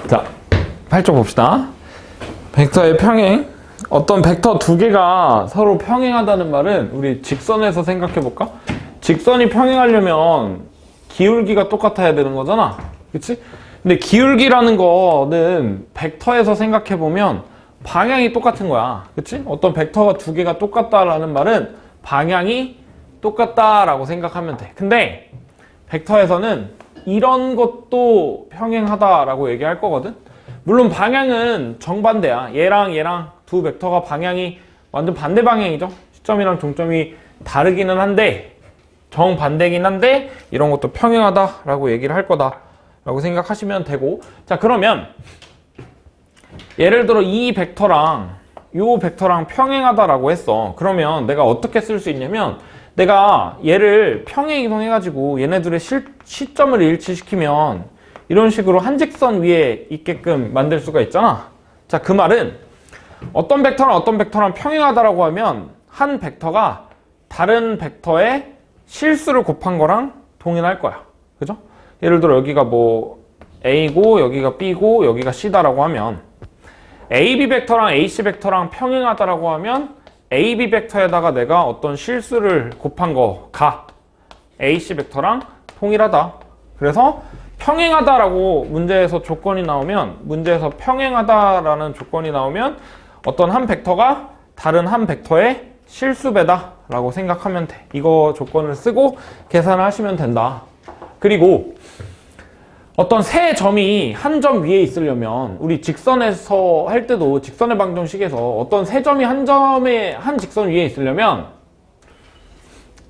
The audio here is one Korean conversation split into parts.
자, 8쪽 봅시다. 벡터의 평행. 어떤 벡터 두 개가 서로 평행하다는 말은 우리 직선에서 생각해 볼까? 직선이 평행하려면 기울기가 똑같아야 되는 거잖아. 그치? 근데 기울기라는 거는 벡터에서 생각해 보면 방향이 똑같은 거야. 그치? 어떤 벡터가 두 개가 똑같다라는 말은 방향이 똑같다라고 생각하면 돼. 근데 벡터에서는 이런 것도 평행하다라고 얘기할 거거든. 물론 방향은 정반대야. 얘랑 두 벡터가 방향이 완전 반대 방향이죠. 시점이랑 종점이 다르기는 한데 정반대긴 한데 이런 것도 평행하다라고 얘기를 할 거다라고 생각하시면 되고, 자 그러면 예를 들어 이 벡터랑 이 벡터랑 평행하다라고 했어. 그러면 내가 어떻게 쓸 수 있냐면 내가 얘를 평행 이동해가지고 얘네들의 시점을 일치시키면 이런 식으로 한 직선 위에 있게끔 만들 수가 있잖아. 자, 그 말은 어떤 벡터랑 어떤 벡터랑 평행하다라고 하면 한 벡터가 다른 벡터의 실수를 곱한 거랑 동일할 거야. 그죠? 예를 들어 여기가 뭐 A고 여기가 B고 여기가 C다라고 하면 AB 벡터랑 AC 벡터랑 평행하다라고 하면 AB 벡터에다가 내가 어떤 실수를 곱한 거가 AC 벡터랑 동일하다. 그래서 평행하다라고 문제에서 조건이 나오면, 문제에서 평행하다라는 조건이 나오면 어떤 한 벡터가 다른 한 벡터의 실수배다 라고 생각하면 돼. 이거 조건을 쓰고 계산을 하시면 된다. 그리고 어떤 세 점이 한 점 위에 있으려면 우리 직선에서 할 때도 직선의 방정식에서 어떤 세 점이 한 직선 위에 있으려면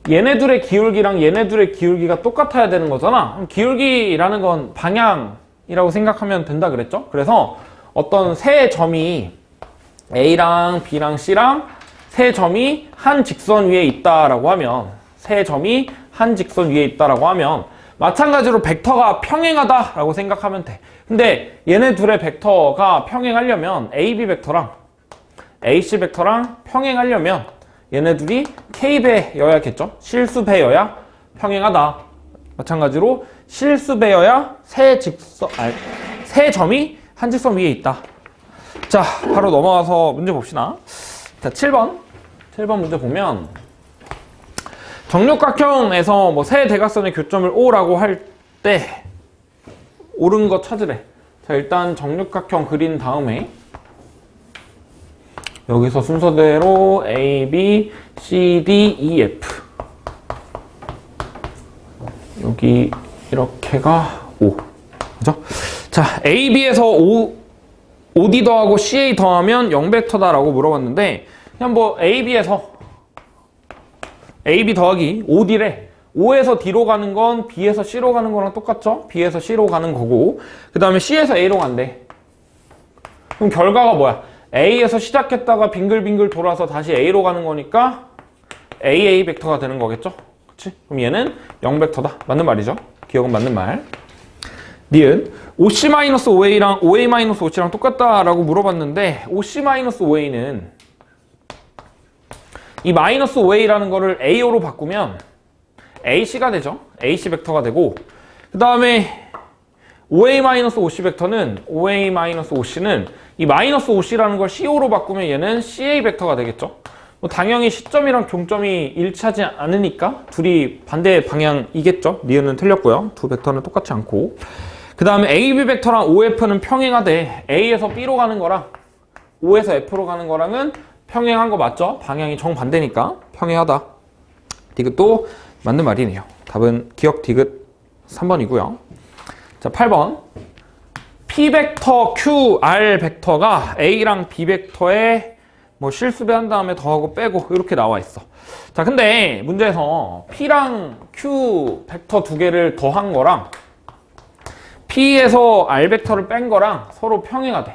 얘네들의 기울기랑 얘네들의 기울기가 똑같아야 되는 거잖아. 기울기라는 건 방향이라고 생각하면 된다 그랬죠? 그래서 어떤 세 점이 A랑 B랑 C랑 세 점이 한 직선 위에 있다라고 하면, 세 점이 한 직선 위에 있다라고 하면 마찬가지로 벡터가 평행하다라고 생각하면 돼. 근데 얘네 둘의 벡터가 평행하려면 AB 벡터랑 AC 벡터랑 평행하려면 얘네 둘이 K배여야겠죠? 실수배여야 평행하다. 마찬가지로 실수배여야 세 점이 한 직선 위에 있다. 자, 바로 넘어가서 문제 봅시다. 자, 7번 문제 보면 정육각형에서 뭐 세 대각선의 교점을 O라고 할 때 옳은 거 찾으래. 자, 일단 정육각형 그린 다음에 여기서 순서대로 A, B, C, D, E, F 여기 이렇게가 O. 그죠? 자, A, B에서 OD 더하고 CA 더하면 0벡터다라고 물어봤는데 그냥 뭐 A, B에서 AB 더하기 OD래. O에서 D로 가는 건 B에서 C로 가는 거랑 똑같죠? B에서 C로 가는 거고 그 다음에 C에서 A로 간대. 그럼 결과가 뭐야? A에서 시작했다가 빙글빙글 돌아서 다시 A로 가는 거니까 AA 벡터가 되는 거겠죠? 그치? 그럼 얘는 0벡터다. 맞는 말이죠? 기억은 맞는 말. 니은 OC-OA랑 OA-OC랑 똑같다라고 물어봤는데 OC-OA는 이 마이너스 OA라는 거를 AO로 바꾸면 AC가 되죠. AC 벡터가 되고 그 다음에 OA-OC 벡터는 OA-OC는 이 마이너스 OC라는 걸 CO로 바꾸면 얘는 CA 벡터가 되겠죠. 뭐 당연히 시점이랑 종점이 일치하지 않으니까 둘이 반대 방향이겠죠. 니은은 틀렸고요. 두 벡터는 똑같지 않고 그 다음에 AB 벡터랑 OF는 평행하되 A에서 B로 가는 거랑 O에서 F로 가는 거랑은 평행한 거 맞죠? 방향이 정반대니까 평행하다. 디귿도 맞는 말이네요. 답은 기억 디귿 3번이고요. 자, 8번. P 벡터, Q, R 벡터가 A랑 B 벡터에 뭐 실수배 한 다음에 더하고 빼고 이렇게 나와 있어. 자, 근데 문제에서 P랑 Q 벡터 두 개를 더한 거랑 P에서 R 벡터를 뺀 거랑 서로 평행하대.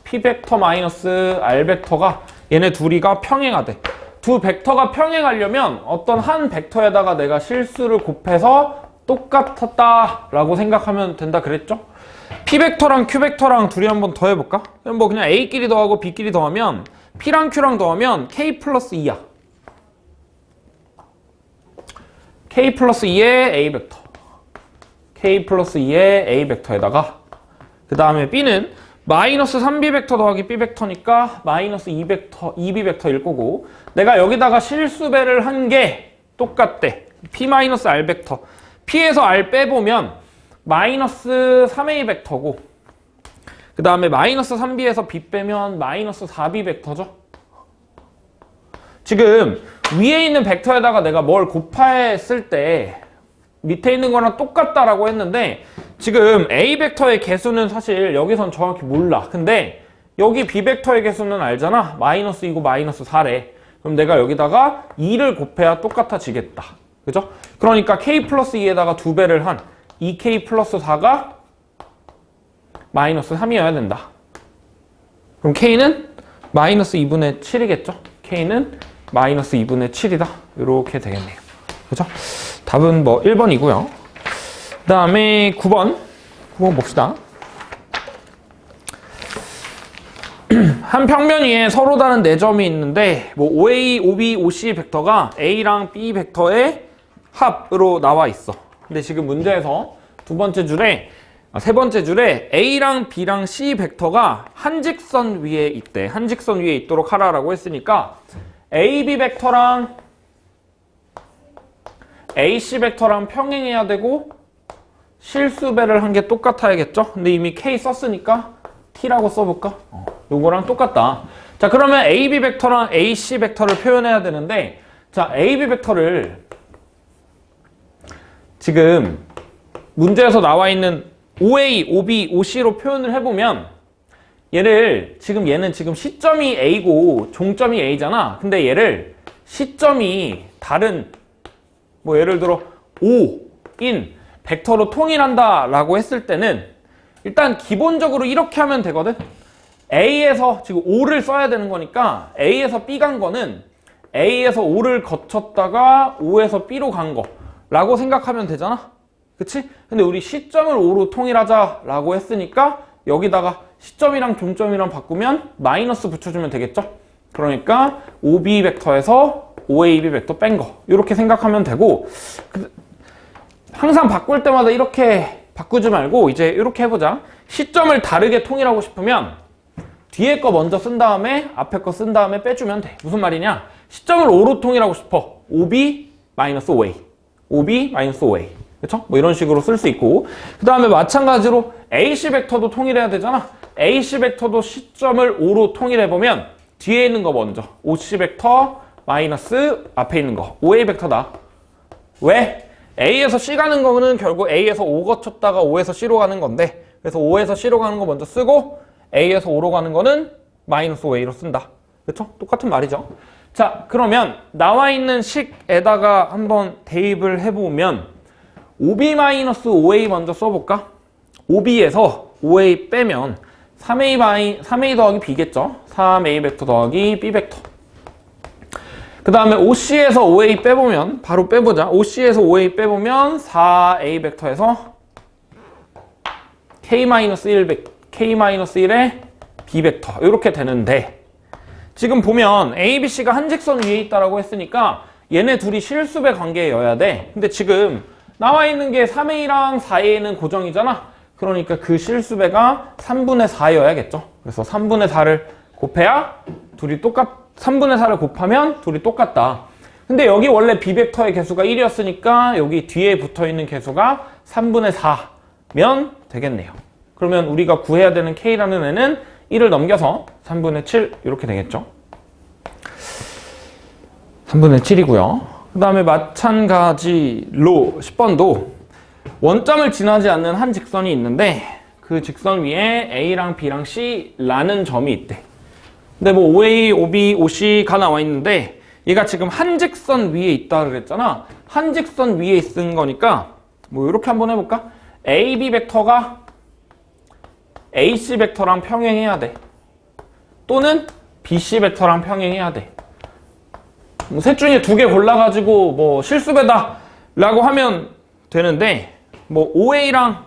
P 벡터 마이너스 R 벡터가 얘네 둘이가 평행하대. 두 벡터가 평행하려면 어떤 한 벡터에다가 내가 실수를 곱해서 똑같았다라고 생각하면 된다 그랬죠? P 벡터랑 Q 벡터랑 둘이 한번 더해볼까? 그럼 뭐 그냥 A끼리 더하고 B끼리 더하면 P랑 Q랑 더하면 K 플러스 2야. K 플러스 2의 A 벡터. K 플러스 2의 A 벡터에다가 그 다음에 B는 마이너스 3B 벡터 더하기 B 벡터니까 마이너스 2B 벡터일 거고, 내가 여기다가 실수배를 한 게 똑같대. P 마이너스 R 벡터. P에서 R 빼보면 마이너스 3A 벡터고, 그 다음에 마이너스 3B에서 B 빼면 마이너스 4B 벡터죠. 지금 위에 있는 벡터에다가 내가 뭘 곱했을 때 밑에 있는 거랑 똑같다라고 했는데, 지금 A 벡터의 개수는 사실 여기선 정확히 몰라. 근데 여기 B 벡터의 개수는 알잖아. 마이너스 2고 마이너스 4래. 그럼 내가 여기다가 2를 곱해야 똑같아지겠다. 그죠? 그러니까 K 플러스 2에다가 2배를 한 2K 플러스 4가 마이너스 3이어야 된다. 그럼 K는 마이너스 2분의 7이겠죠? K는 마이너스 2분의 7이다. 이렇게 되겠네요. 그죠? 답은 뭐 1번이고요. 그 다음에 9번 봅시다. 한 평면 위에 서로 다른 4점이 있는데 뭐 OA, OB, OC 벡터가 A랑 B 벡터의 합으로 나와 있어. 근데 지금 문제에서 세 번째 줄에 A랑 B랑 C 벡터가 한 직선 위에 있대. 한 직선 위에 있도록 하라라고 했으니까 AB 벡터랑 AC 벡터랑 평행해야 되고 실수배를 한 게 똑같아야겠죠? 근데 이미 K 썼으니까 T라고 써볼까? 요거랑 똑같다. 자, 그러면 AB 벡터랑 AC 벡터를 표현해야 되는데, 자, AB 벡터를 지금 문제에서 나와 있는 OA, OB, OC로 표현을 해보면 얘는 지금 시점이 A고 종점이 A잖아. 근데 얘를 시점이 다른 뭐 예를 들어 O인 벡터로 통일한다 라고 했을 때는 일단 기본적으로 이렇게 하면 되거든. A에서 지금 O를 써야 되는 거니까 A에서 B 간 거는 A에서 O를 거쳤다가 O에서 B로 간 거 라고 생각하면 되잖아. 그치? 근데 우리 시점을 O로 통일하자 라고 했으니까 여기다가 시점이랑 종점이랑 바꾸면 마이너스 붙여주면 되겠죠? 그러니까 OB 벡터에서 OAB 벡터 뺀 거 이렇게 생각하면 되고, 항상 바꿀 때마다 이렇게 바꾸지 말고 이제 이렇게 해보자. 시점을 다르게 통일하고 싶으면 뒤에 거 먼저 쓴 다음에 앞에 거 쓴 다음에 빼주면 돼. 무슨 말이냐? 시점을 O로 통일하고 싶어. OB 마이너스 OA, OB 마이너스 OA. 그쵸? 뭐 이런 식으로 쓸 수 있고, 그 다음에 마찬가지로 AC 벡터도 통일해야 되잖아. AC 벡터도 시점을 O로 통일해보면 뒤에 있는 거 먼저 OC 벡터 마이너스 앞에 있는 거 OA 벡터다. 왜? A에서 C 가는 거는 결국 A에서 O 거쳤다가 O에서 C로 가는 건데, 그래서 O에서 C로 가는 거 먼저 쓰고 A에서 O로 가는 거는 마이너스 OA로 쓴다. 그쵸? 똑같은 말이죠. 자, 그러면 나와 있는 식에다가 한번 대입을 해보면 OB-OA 먼저 써볼까? OB에서 OA 빼면 3A 더하기 B겠죠? 3A 벡터 더하기 B 벡터. 그 다음에 OC에서 OA 빼보면 바로 빼보자. OC에서 OA 빼보면 4A 벡터에서 K-1의 B 벡터 이렇게 되는데, 지금 보면 A, B, C가 한 직선 위에 있다라고 했으니까 얘네 둘이 실수배 관계여야 돼. 근데 지금 나와 있는 게 3A랑 4A는 고정이잖아. 그러니까 그 실수배가 3분의 4여야겠죠. 그래서 3분의 4를 곱해야 3분의 4를 곱하면 둘이 똑같다. 근데 여기 원래 B 벡터의 개수가 1이었으니까 여기 뒤에 붙어있는 개수가 3분의 4면 되겠네요. 그러면 우리가 구해야 되는 K라는 애는 1을 넘겨서 3분의 7 이렇게 되겠죠. 3분의 7이고요. 그 다음에 마찬가지로 10번도 원점을 지나지 않는 한 직선이 있는데 그 직선 위에 A랑 B랑 C라는 점이 있대. 근데 뭐 OA, OB, OC가 나와 있는데 얘가 지금 한 직선 위에 있다 그랬잖아. 한 직선 위에 있는 거니까 뭐 이렇게 한번 해볼까? AB 벡터가 AC 벡터랑 평행해야 돼. 또는 BC 벡터랑 평행해야 돼. 뭐 셋 중에 2개 골라가지고 뭐 실수배다 라고 하면 되는데, 뭐 AB랑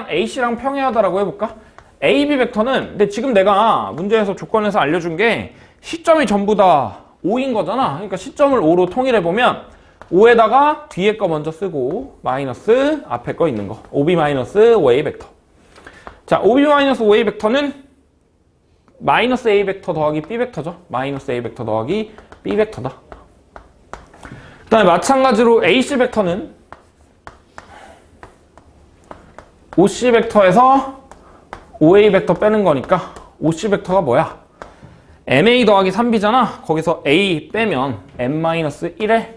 AC랑 평행하다라고 해볼까? AB 벡터는, 근데 지금 내가 문제에서 조건에서 알려준 게 시점이 전부 다 5인 거잖아. 그러니까 시점을 5로 통일해보면 5에다가 뒤에 거 먼저 쓰고 마이너스 앞에 거 있는 거 OB 마이너스 OA 벡터 자, OB-5A 벡터는 마이너스 A 벡터 더하기 B 벡터죠. 마이너스 A 벡터 더하기 B 벡터다. 그 다음에 마찬가지로 AC 벡터는 OC 벡터에서 OA 벡터 빼는 거니까 OC 벡터가 뭐야? MA 더하기 3B잖아. 거기서 A 빼면 M-1의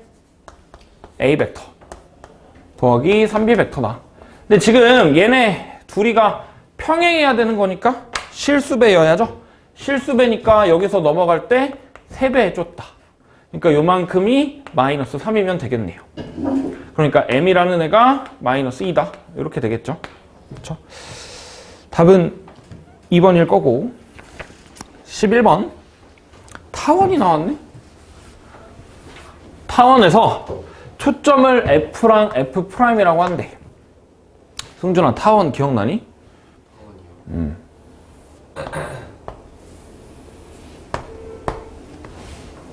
A 벡터 더하기 3B 벡터다. 근데 지금 얘네 둘이가 평행해야 되는 거니까 실수배여야죠. 실수배니까 여기서 넘어갈 때 3배 해줬다. 그러니까 요만큼이 마이너스 3이면 되겠네요. 그러니까 M이라는 애가 마이너스 2다. 이렇게 되겠죠. 그렇죠? 답은 2번일 거고 11번 타원이 나왔네. 타원에서 초점을 F랑 F'이라고 한대. 승준아, 타원 기억나니?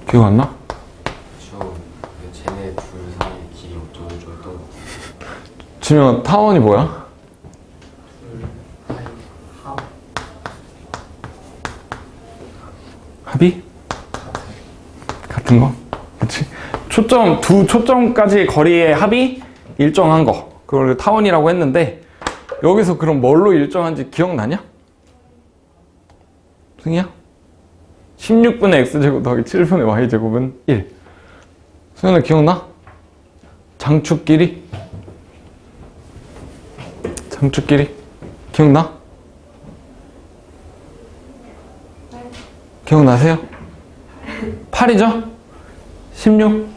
기억 안 나? 쟤네 둘 사이 길이 어쩌고저쩌고 했던 준영아, 타원이 뭐야? 합이? 같은 거? 그치? 초점, 두 초점까지 거리의 합이 일정한 거. 그걸 타원이라고 했는데, 여기서 그럼 뭘로 일정한지 기억나냐? 승희야? 16분의 x제곱 더하기 7분의 y제곱은 1. 승현아, 기억나? 장축 길이? 장축 길이? 기억나? 기억나세요? 8이죠? 16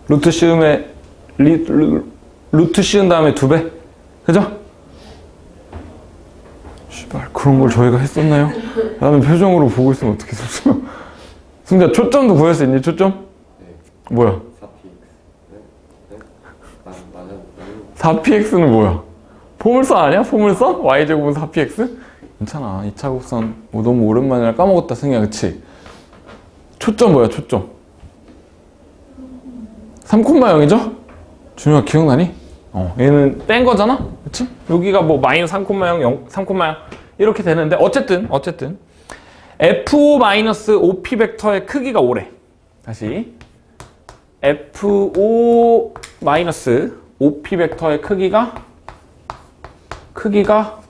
루트 씌움에 루트 씌운 다음에 2배, 그죠? 씨발, 그런 걸 저희가 했었나요? 라는 표정으로 보고 있으면 어떻게 됐어요? 승자, 초점도 구할 수 있니? 초점? 네. 뭐야? 4px. 네? 맞아. 4px는 뭐야? 포물선 아니야? 포물선? y제곱은 4px? 괜찮아. 2차 곡선 너무 오랜만이라 까먹었다, 승희야. 그치? 초점 뭐야, 초점? 3,0이죠? 준영아, 기억나니? 얘는 뺀 거잖아? 그치? 여기가 뭐 마이너스 3,0, 3,0 이렇게 되는데 어쨌든 FO-OP 벡터의 크기가 5래. 다시 FO-OP 벡터의 크기가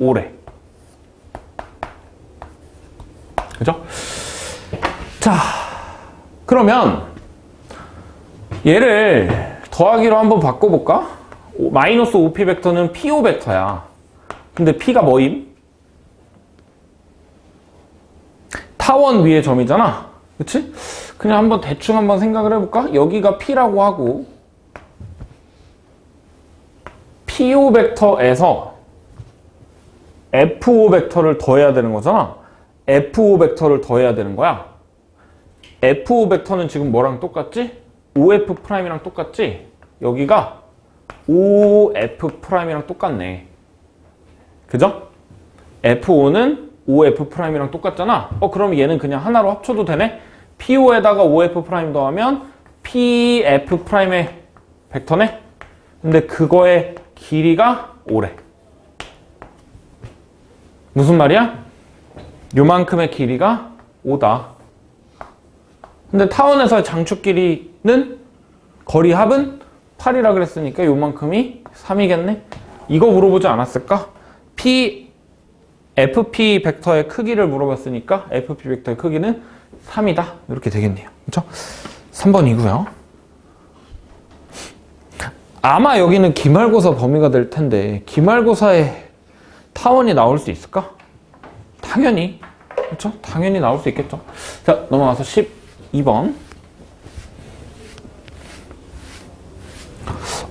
5래. 그죠? 자, 그러면 얘를 더하기로 한번 바꿔볼까? 마이너스 OP 벡터는 PO 벡터야. 근데 P가 뭐임? 타원 위의 점이잖아. 그치? 그냥 한번 대충 한번 생각을 해볼까? 여기가 P라고 하고 PO 벡터에서 FO 벡터를 더해야 되는 거잖아. FO 벡터를 더해야 되는 거야. FO 벡터는 지금 뭐랑 똑같지? OF'이랑 똑같지? 여기가 OF'이랑 똑같네. 그죠? FO는 OF'이랑 똑같잖아. 그럼 얘는 그냥 하나로 합쳐도 되네? PO에다가 OF' 더하면 PF'의 벡터네? 근데 그거의 길이가 5래. 무슨 말이야? 요만큼의 길이가 5다. 근데 타원에서의 장축 길이는 거리 합은 8이라 그랬으니까 요만큼이 3이겠네? 이거 물어보지 않았을까? FP 벡터의 크기를 물어봤으니까 FP 벡터의 크기는 3이다. 이렇게 되겠네요. 그렇죠? 3번이고요. 아마 여기는 기말고사 범위가 될 텐데 기말고사에 타원이 나올 수 있을까? 당연히. 그렇죠? 당연히 나올 수 있겠죠. 자, 넘어가서 12번.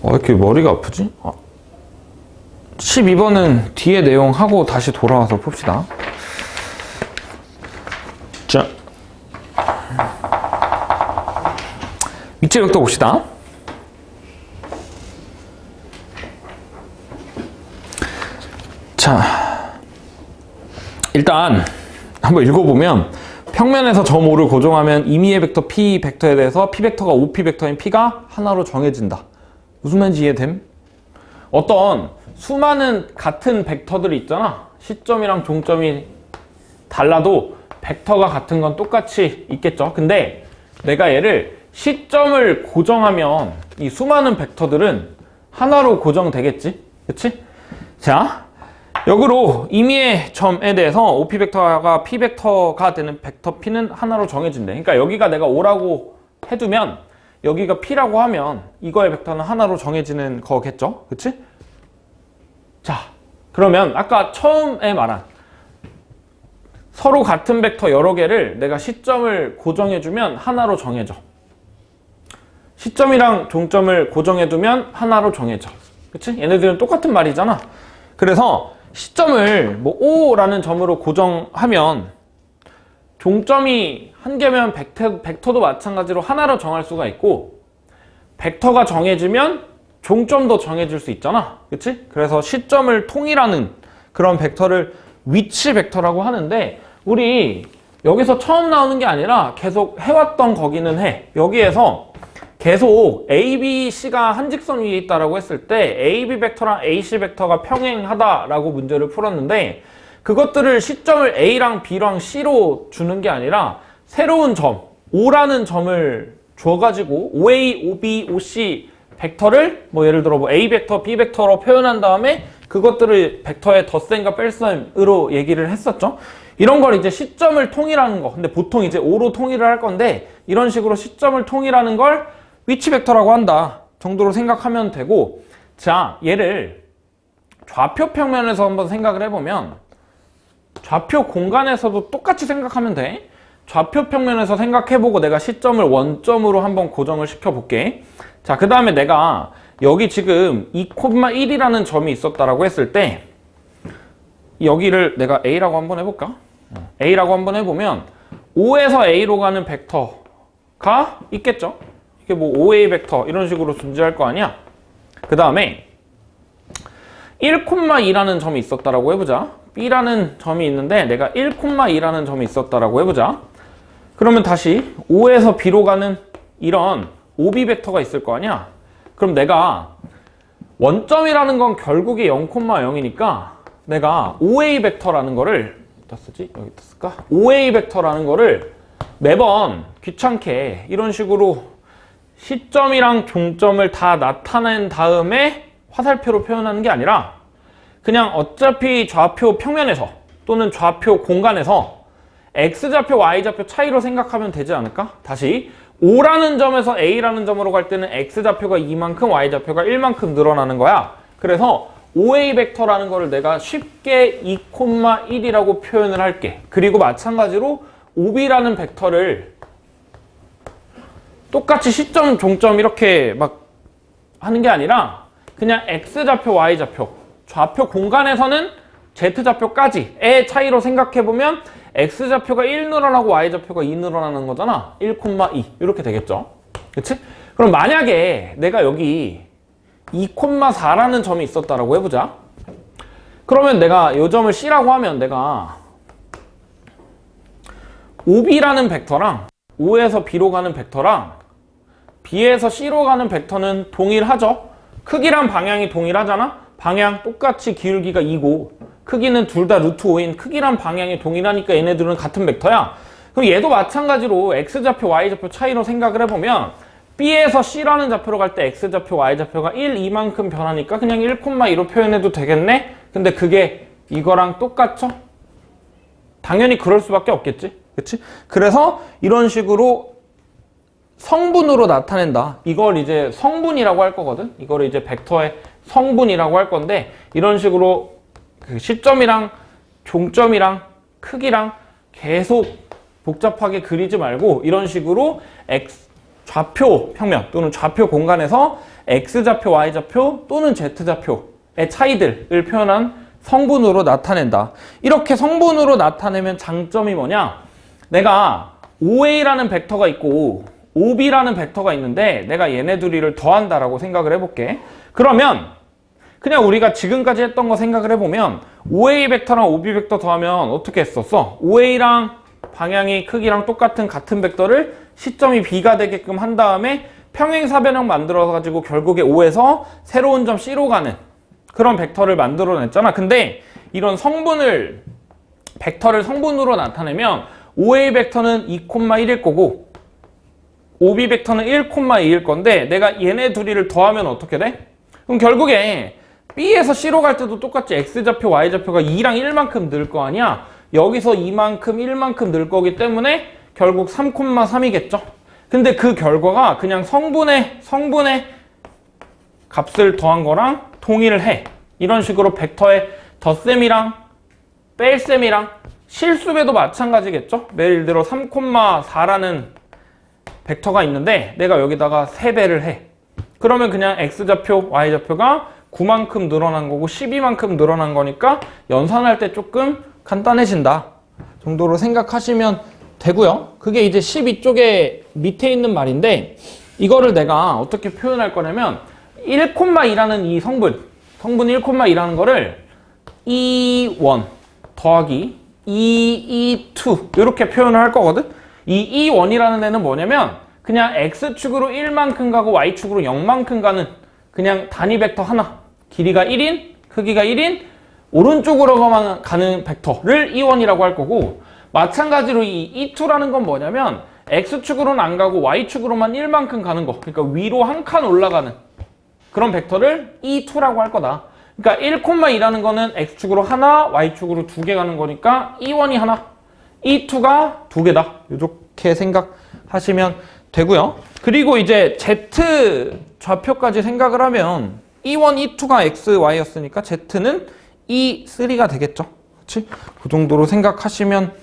왜 이렇게 머리가 아프지? 12번은 뒤에 내용 하고 다시 돌아와서 풉시다. 자, 위치력도 봅시다. 자, 일단 한번 읽어보면 평면에서 점 5를 고정하면 임의의 벡터 P 벡터에 대해서 P 벡터가 OP 벡터인 P가 하나로 정해진다. 무슨 말인지 이해됨? 어떤 수많은 같은 벡터들이 있잖아. 시점이랑 종점이 달라도 벡터가 같은 건 똑같이 있겠죠. 근데 내가 얘를 시점을 고정하면 이 수많은 벡터들은 하나로 고정되겠지? 그치? 자, 역으로 임의의 점에 대해서 OP 벡터가 P 벡터가 되는 벡터 P는 하나로 정해진대. 그러니까 여기가 내가 O라고 해두면 여기가 P라고 하면 이거의 벡터는 하나로 정해지는 거겠죠? 그치? 자, 그러면 아까 처음에 말한 서로 같은 벡터 여러 개를 내가 시점을 고정해주면 하나로 정해져. 시점이랑 종점을 고정해두면 하나로 정해져. 그치? 얘네들은 똑같은 말이잖아. 그래서 시점을 뭐 O라는 점으로 고정하면 종점이 한 개면 벡터도 마찬가지로 하나로 정할 수가 있고 벡터가 정해지면 종점도 정해질 수 있잖아. 그치? 그래서 시점을 통일하는 그런 벡터를 위치 벡터라고 하는데 우리 여기서 처음 나오는 게 아니라 계속 해왔던 거기는 해. 여기에서 계속 A, B, C가 한 직선 위에 있다라고 했을 때 A, B 벡터랑 AC 벡터가 평행하다라고 문제를 풀었는데 그것들을 시점을 A랑 B랑 C로 주는 게 아니라 새로운 점, O라는 점을 줘가지고 OA, OB, OC 벡터를 뭐 예를 들어 뭐 A 벡터, B 벡터로 표현한 다음에 그것들을 벡터의 덧셈과 뺄셈으로 얘기를 했었죠. 이런 걸 이제 시점을 통일하는 거. 근데 보통 이제 O로 통일을 할 건데 이런 식으로 시점을 통일하는 걸 위치 벡터라고 한다 정도로 생각하면 되고 자, 얘를 좌표 평면에서 한번 생각을 해보면 좌표 공간에서도 똑같이 생각하면 돼. 좌표 평면에서 생각해보고 내가 시점을 원점으로 한번 고정을 시켜볼게. 자, 그 다음에 내가 여기 지금 2,1이라는 점이 있었다라고 했을 때 여기를 내가 A라고 한번 해볼까? A라고 한번 해보면 O에서 A로 가는 벡터가 있겠죠? 이게 뭐 OA 벡터 이런 식으로 존재할 거 아니야? 그 다음에 1,2라는 점이 있었다라고 해보자. B라는 점이 있는데 내가 1,2라는 점이 있었다라고 해보자. 그러면 다시 O에서 B로 가는 이런 OB 벡터가 있을 거 아니야? 그럼 내가 원점이라는 건 결국에 0,0이니까 내가 OA 벡터라는 거를 어디다 쓰지? 여기다 쓸까? OA 벡터라는 거를 매번 귀찮게 이런 식으로 시점이랑 종점을 다 나타낸 다음에 화살표로 표현하는 게 아니라 그냥 어차피 좌표 평면에서 또는 좌표 공간에서 X좌표, Y좌표 차이로 생각하면 되지 않을까? 다시 O라는 점에서 A라는 점으로 갈 때는 X좌표가 2만큼, Y좌표가 1만큼 늘어나는 거야. 그래서 OA 벡터라는 거를 내가 쉽게 2,1이라고 표현을 할게. 그리고 마찬가지로 OB라는 벡터를 똑같이 시점, 종점 이렇게 막 하는 게 아니라 그냥 X좌표, Y좌표, 좌표 공간에서는 Z좌표까지의 차이로 생각해보면 X좌표가 1 늘어나고 Y좌표가 2 늘어나는 거잖아. 1,2 이렇게 되겠죠. 그치? 그럼 만약에 내가 여기 2,4라는 점이 있었다라고 해보자. 그러면 내가 이 점을 C라고 하면 내가 OB라는 벡터랑 O에서 B로 가는 벡터랑 B에서 C로 가는 벡터는 동일하죠. 크기랑 방향이 동일하잖아. 방향 똑같이 기울기가 2고 크기는 둘 다 루트 5인 크기랑 방향이 동일하니까 얘네들은 같은 벡터야. 그럼 얘도 마찬가지로 X좌표, Y좌표 차이로 생각을 해보면 B에서 C라는 좌표로 갈 때 X좌표, Y좌표가 1, 2만큼 변하니까 그냥 1,2로 표현해도 되겠네? 근데 그게 이거랑 똑같죠? 당연히 그럴 수밖에 없겠지? 그치? 그래서 이런 식으로 성분으로 나타낸다. 이걸 이제 성분이라고 할 거거든? 이걸 이제 벡터의 성분이라고 할 건데 이런 식으로 그 시점이랑 종점이랑 크기랑 계속 복잡하게 그리지 말고 이런 식으로 좌표 평면 또는 좌표 공간에서 X좌표, Y좌표 또는 Z좌표의 차이들을 표현한 성분으로 나타낸다. 이렇게 성분으로 나타내면 장점이 뭐냐? 내가 OA라는 벡터가 있고 OB라는 벡터가 있는데 내가 얘네 둘이를 더한다라고 생각을 해볼게. 그러면 그냥 우리가 지금까지 했던 거 생각을 해보면 OA 벡터랑 OB 벡터 더하면 어떻게 했었어? OA랑 방향이 크기랑 똑같은 같은 벡터를 시점이 B가 되게끔 한 다음에 평행사변형 만들어가지고 결국에 O에서 새로운 점 C로 가는 그런 벡터를 만들어냈잖아. 근데 이런 성분을 벡터를 성분으로 나타내면 OA 벡터는 2,1일 거고 OB 벡터는 1,2일 건데 내가 얘네 둘이를 더하면 어떻게 돼? 그럼 결국에 B에서 C로 갈 때도 똑같이 X좌표, Y좌표가 2랑 1만큼 늘 거 아니야? 여기서 이만큼 1만큼 늘 거기 때문에 결국 3,3이겠죠? 근데 그 결과가 그냥 성분의 값을 더한 거랑 동일을 해. 이런 식으로 벡터의 덧셈이랑 뺄셈이랑 실수배도 마찬가지겠죠? 예를 들어 3,4라는 벡터가 있는데 내가 여기다가 3배를 해. 그러면 그냥 X좌표, Y좌표가 9만큼 늘어난 거고 12만큼 늘어난 거니까 연산할 때 조금 간단해진다 정도로 생각하시면 되고요. 그게 이제 12쪽에 밑에 있는 말인데 이거를 내가 어떻게 표현할 거냐면 1,2라는 이 성분 1,2라는 거를 E1 더하기 E2 이렇게 표현을 할 거거든. 이 E1이라는 애는 뭐냐면 그냥 X축으로 1만큼 가고 Y축으로 0만큼 가는 그냥 단위 벡터 하나, 길이가 1인, 크기가 1인, 오른쪽으로만 가는 벡터를 E1이라고 할 거고, 마찬가지로 이 E2라는 건 뭐냐면 X축으로는 안 가고 Y축으로만 1만큼 가는 거, 그러니까 위로 한 칸 올라가는 그런 벡터를 E2라고 할 거다. 그러니까 1,2라는 거는 X축으로 하나, Y축으로 2개 가는 거니까 E1이 하나, E2가 2개다. 이렇게 생각하시면 되고요. 그리고 이제 Z 좌표까지 생각을 하면 E1, E2가 X, Y였으니까 Z는 E3가 되겠죠. 그렇지? 그 정도로 생각하시면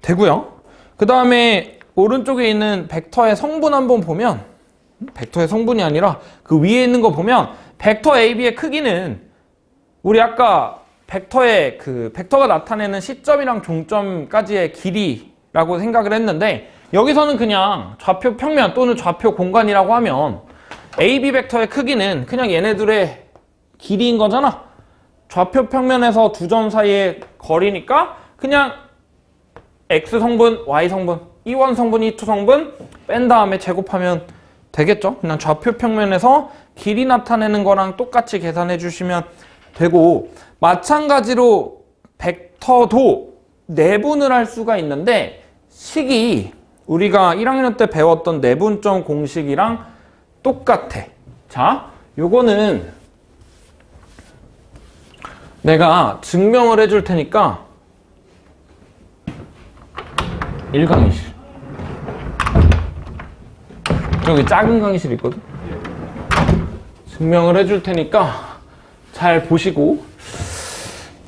되고요. 그 다음에 오른쪽에 있는 벡터의 성분 한번 보면 벡터의 성분이 아니라 그 위에 있는 거 보면 벡터 AB의 크기는 우리 아까 벡터가 나타내는 시점이랑 종점까지의 길이라고 생각을 했는데 여기서는 그냥 좌표 평면 또는 좌표 공간이라고 하면 AB 벡터의 크기는 그냥 얘네들의 길이인 거잖아. 좌표 평면에서 두 점 사이의 거리니까 그냥 X 성분, Y 성분, E1 성분, E2 성분 뺀 다음에 제곱하면 되겠죠. 그냥 좌표 평면에서 길이 나타내는 거랑 똑같이 계산해 주시면 되고, 마찬가지로 벡터도 내분을 할 수가 있는데 식이 우리가 1학년 때 배웠던 내분점 공식이랑 똑같아. 자, 요거는 내가 증명을 해줄 테니까 1강의실 저기 작은 강의실 있거든. 증명을 해줄 테니까 잘 보시고,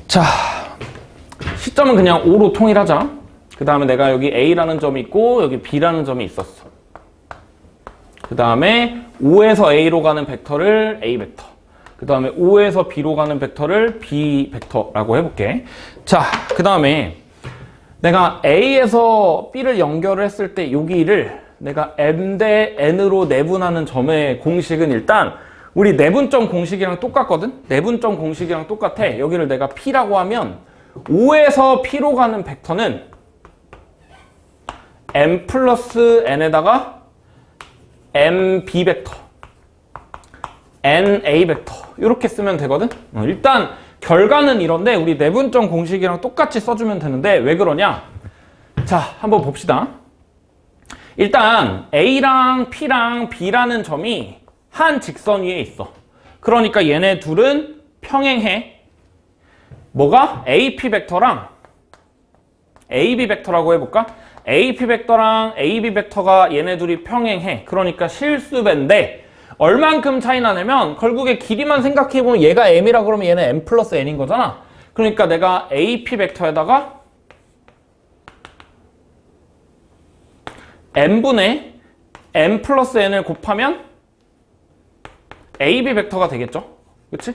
자, 시점은 그냥 O로 통일하자. 그 다음에 내가 여기 A라는 점이 있고 여기 B라는 점이 있었어. 그 다음에 O에서 A로 가는 벡터를 A 벡터, 그 다음에 O에서 B로 가는 벡터를 B 벡터라고 해볼게. 자, 그 다음에 내가 A에서 B를 연결을 했을 때 여기를 내가 M 대 N으로 내분하는 점의 공식은 일단 우리 내분점 공식이랑 똑같거든? 내분점 공식이랑 똑같아. 여기를 내가 P라고 하면 O에서 P로 가는 벡터는 M 플러스 N에다가 MB 벡터, NA 벡터 이렇게 쓰면 되거든? 일단 결과는 이런데 우리 내분점 공식이랑 똑같이 써주면 되는데 왜 그러냐? 자, 한번 봅시다. 일단 A랑 P랑 B라는 점이 한 직선 위에 있어. 그러니까 얘네 둘은 평행해. 뭐가? AP 벡터랑 AB 벡터라고 해볼까? AP 벡터랑 AB 벡터가 얘네 둘이 평행해. 그러니까 실수배인데 얼만큼 차이 나냐면 결국에 길이만 생각해보면 얘가 M이라 그러면 얘는 M 플러스 N인 거잖아. 그러니까 내가 AP 벡터에다가 M분의 M 플러스 N을 곱하면 AB 벡터가 되겠죠? 그치?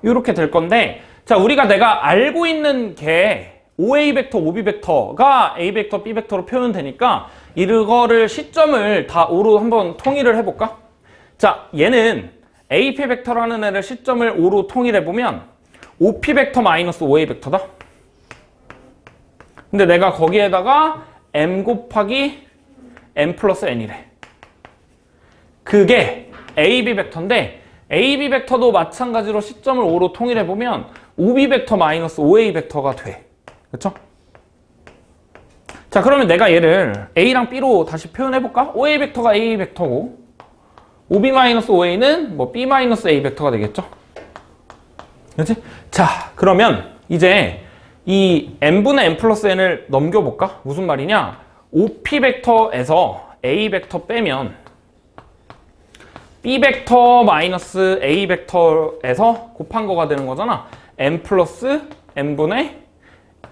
이렇게 될 건데, 자, 내가 알고 있는 게 OA 벡터, OB 벡터가 A 벡터, B 벡터로 표현되니까 이거를 시점을 다 O로 한번 통일을 해볼까? 자, 얘는 AP 벡터라는 애를 시점을 O로 통일해보면 OP 벡터 마이너스 OA 벡터다. 근데 내가 거기에다가 M 곱하기 M 플러스 N이래. 그게 AB 벡터인데 AB 벡터도 마찬가지로 시점을 O로 통일해보면 OB 벡터 마이너스 OA 벡터가 돼. 그쵸? 자, 그러면 내가 얘를 A랑 B로 다시 표현해볼까? OA 벡터가 A 벡터고 OB 마이너스 OA는 뭐 B 마이너스 A 벡터가 되겠죠? 그렇지? 자, 그러면 이제 이 n분의 n 플러스 n을 넘겨볼까? 무슨 말이냐? OP 벡터에서 A 벡터 빼면 B 벡터 마이너스 A 벡터에서 곱한 거가 되는 거잖아. n 플러스 n분의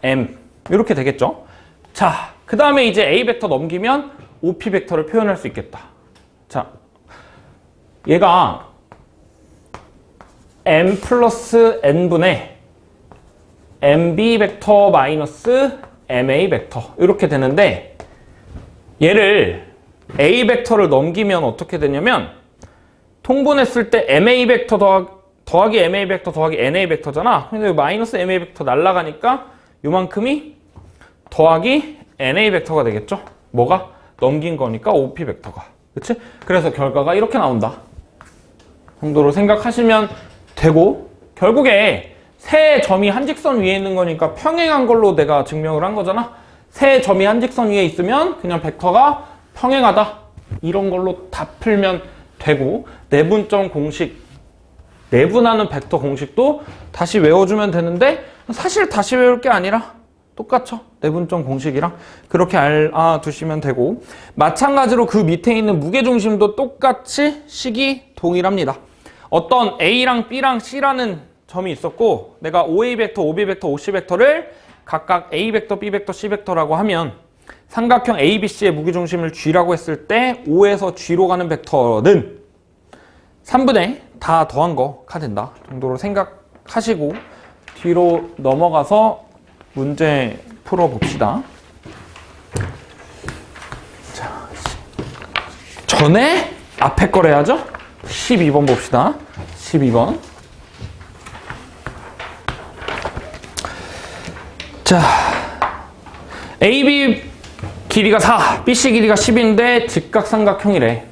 m 이렇게 되겠죠? 자, 그 다음에 이제 A 벡터 넘기면 OP 벡터를 표현할 수 있겠다. 자, 얘가 m 플러스 n분의 mb 벡터 마이너스 ma 벡터 이렇게 되는데 얘를 A 벡터를 넘기면 어떻게 되냐면 통분했을 때 ma 벡터 더하기 ma 벡터 더하기 na 벡터잖아. 근데 마이너스 ma 벡터 날라가니까 요만큼이 더하기 na 벡터가 되겠죠? 뭐가? 넘긴 거니까 OP 벡터가. 그치? 그래서 결과가 이렇게 나온다 정도로 생각하시면 되고, 결국에 세 점이 한 직선 위에 있는 거니까 평행한 걸로 내가 증명을 한 거잖아. 세 점이 한 직선 위에 있으면 그냥 벡터가 평행하다 이런 걸로 다 풀면 되고, 내분점 공식, 내분하는 벡터 공식도 다시 외워주면 되는데 사실 다시 외울 게 아니라 똑같죠. 내분점 공식이랑 그렇게 알아두시면 되고, 마찬가지로 그 밑에 있는 무게중심도 똑같이 식이 동일합니다. 어떤 A랑 B랑 C라는 점이 있었고 내가 OA 벡터, OB 벡터, OC 벡터를 각각 A 벡터, B 벡터, C 벡터라고 하면 삼각형 ABC의 무게중심을 G라고 했을 때 O에서 G로 가는 벡터는 3분의 다 더한 거가 된다 정도로 생각하시고 뒤로 넘어가서 문제 풀어봅시다. 자, 전에 앞에 거를 해야죠. 12번 봅시다. 12번. 자, AB 길이가 4, BC 길이가 10인데 직각삼각형이래.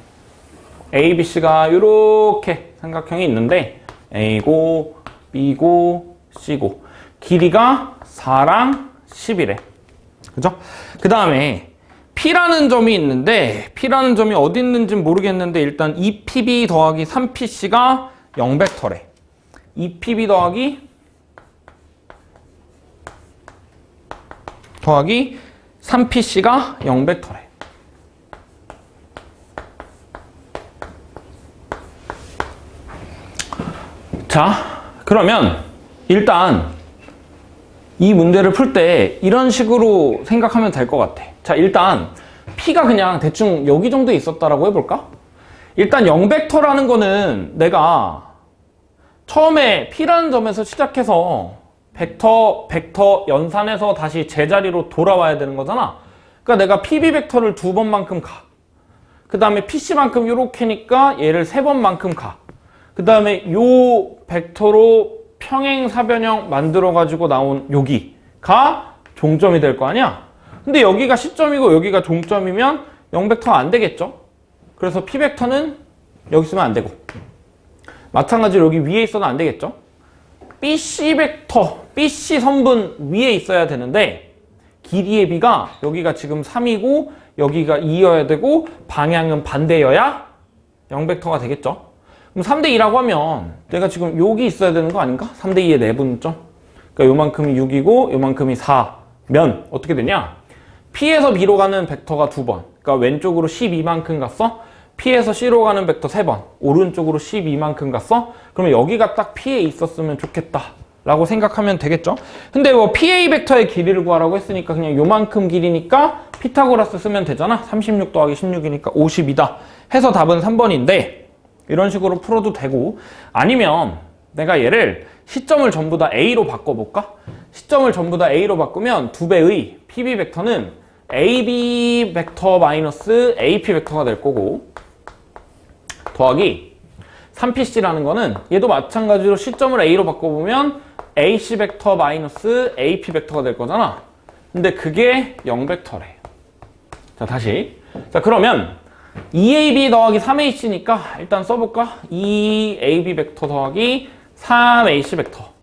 ABC가 이렇게 삼각형이 있는데 A고 B고 C고 길이가 4랑 10이래. 그죠? 그 다음에 P라는 점이 있는데 P라는 점이 어디 있는지 모르겠는데 일단 2PB 더하기 3PC가 0벡터래. 2PB 더하기 3PC가 0벡터래. 자, 그러면 일단 이 문제를 풀 때 이런 식으로 생각하면 될 것 같아. 자, 일단 P가 그냥 대충 여기 정도 있었다라고 해볼까? 일단 0벡터라는 거는 내가 처음에 P라는 점에서 시작해서 벡터 연산해서 다시 제자리로 돌아와야 되는 거잖아. 그러니까 내가 PB 벡터를 2번만큼 가. 그 다음에 PC만큼 요렇게니까 얘를 3번만큼 가. 그 다음에 요 벡터로 평행사변형 만들어가지고 나온 여기가 종점이 될 거 아니야? 근데 여기가 시점이고 여기가 종점이면 0벡터가 안 되겠죠? 그래서 P벡터는 여기 쓰면 안 되고, 마찬가지로 여기 위에 있어도 안 되겠죠? BC 벡터, BC 선분 위에 있어야 되는데 길이의 B가 여기가 지금 3이고 여기가 2여야 되고 방향은 반대여야 0벡터가 되겠죠? 그럼 3대2라고 하면 내가 지금 여기 있어야 되는 거 아닌가? 3대2의 내분점. 그러니까 요만큼이 6이고 요만큼이 4면 어떻게 되냐? P에서 B로 가는 벡터가 2번. 그러니까 왼쪽으로 12만큼 갔어? P에서 C로 가는 벡터 3번. 오른쪽으로 12만큼 갔어? 그러면 여기가 딱 P에 있었으면 좋겠다 라고 생각하면 되겠죠? 근데 뭐 PA 벡터의 길이를 구하라고 했으니까 그냥 요만큼 길이니까 피타고라스 쓰면 되잖아. 36 더하기 16이니까 52다 해서 답은 3번인데 이런 식으로 풀어도 되고, 아니면 내가 얘를 시점을 전부 다 A로 바꿔볼까? 시점을 전부 다 A로 바꾸면 두 배의 PB 벡터는 AB 벡터 마이너스 AP 벡터가 될 거고, 더하기 3PC라는 거는 얘도 마찬가지로 시점을 A로 바꿔보면 AC 벡터 마이너스 AP 벡터가 될 거잖아. 근데 그게 0벡터래. 자, 다시. 자, 그러면 2ab 더하기 3ac니까 일단 써볼까? 2ab 벡터 더하기 3ac 벡터.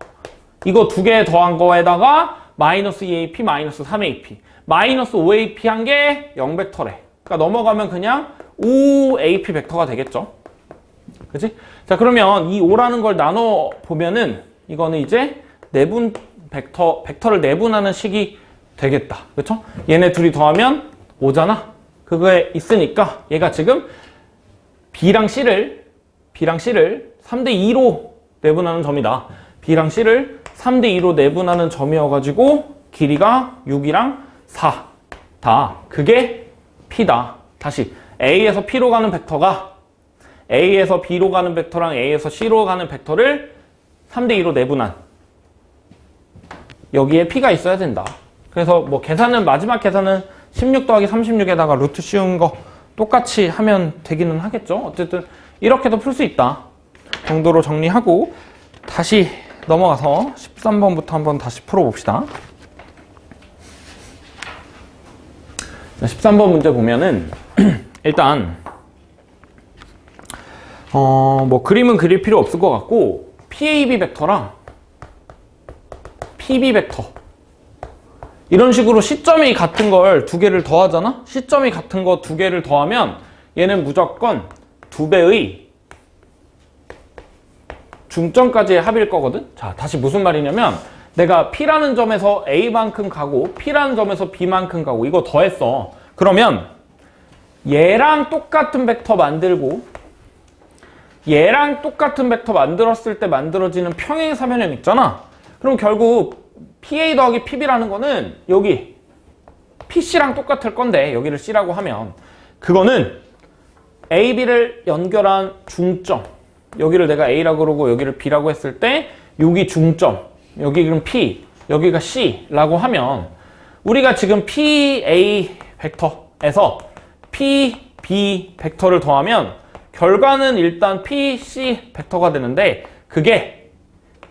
이거 두 개 더한 거에다가 마이너스 2ap 마이너스 3ap 마이너스 5ap 한 게 0벡터래. 그러니까 넘어가면 그냥 5ap 벡터가 되겠죠. 그치? 자, 그러면 이 5라는 걸 나눠 보면은 이거는 이제 내분 벡터를 내분하는 식이 되겠다. 그쵸? 얘네 둘이 더하면 5잖아. 그거에 있으니까 얘가 지금 B랑 C를 3대 2로 내분하는 점이다. B랑 C를 3대 2로 내분하는 점이어가지고 길이가 6이랑 4. 다. 그게 P다. 다시 A에서 P로 가는 벡터가 A에서 B로 가는 벡터랑 A에서 C로 가는 벡터를 3대 2로 내분한 여기에 P가 있어야 된다. 그래서 뭐 계산은 마지막 계산은 16 더하기 36에다가 루트 씌운 거 똑같이 하면 되기는 하겠죠. 어쨌든 이렇게도 풀 수 있다 정도로 정리하고 다시 넘어가서 13번부터 한번 다시 풀어봅시다. 13번 문제 보면은 일단 뭐 그림은 그릴 필요 없을 것 같고 PAB 벡터랑 PB 벡터 이런 식으로 시점이 같은 걸 두 개를 더하잖아? 시점이 같은 거 두 개를 더하면 얘는 무조건 2배의 중점까지의 합일 거거든? 자, 다시 무슨 말이냐면 내가 P라는 점에서 A만큼 가고 P라는 점에서 B만큼 가고 이거 더했어. 그러면 얘랑 똑같은 벡터 만들고 얘랑 똑같은 벡터 만들었을 때 만들어지는 평행 사변형 있잖아? 그럼 결국 PA 더하기 PB라는 거는 여기 PC랑 똑같을 건데 여기를 C라고 하면 그거는 AB를 연결한 중점 여기를 내가 A라고 그러고 여기를 B라고 했을 때 여기 중점 여기 그럼 P 여기가 C라고 하면 우리가 지금 PA 벡터에서 PB 벡터를 더하면 결과는 일단 PC 벡터가 되는데 그게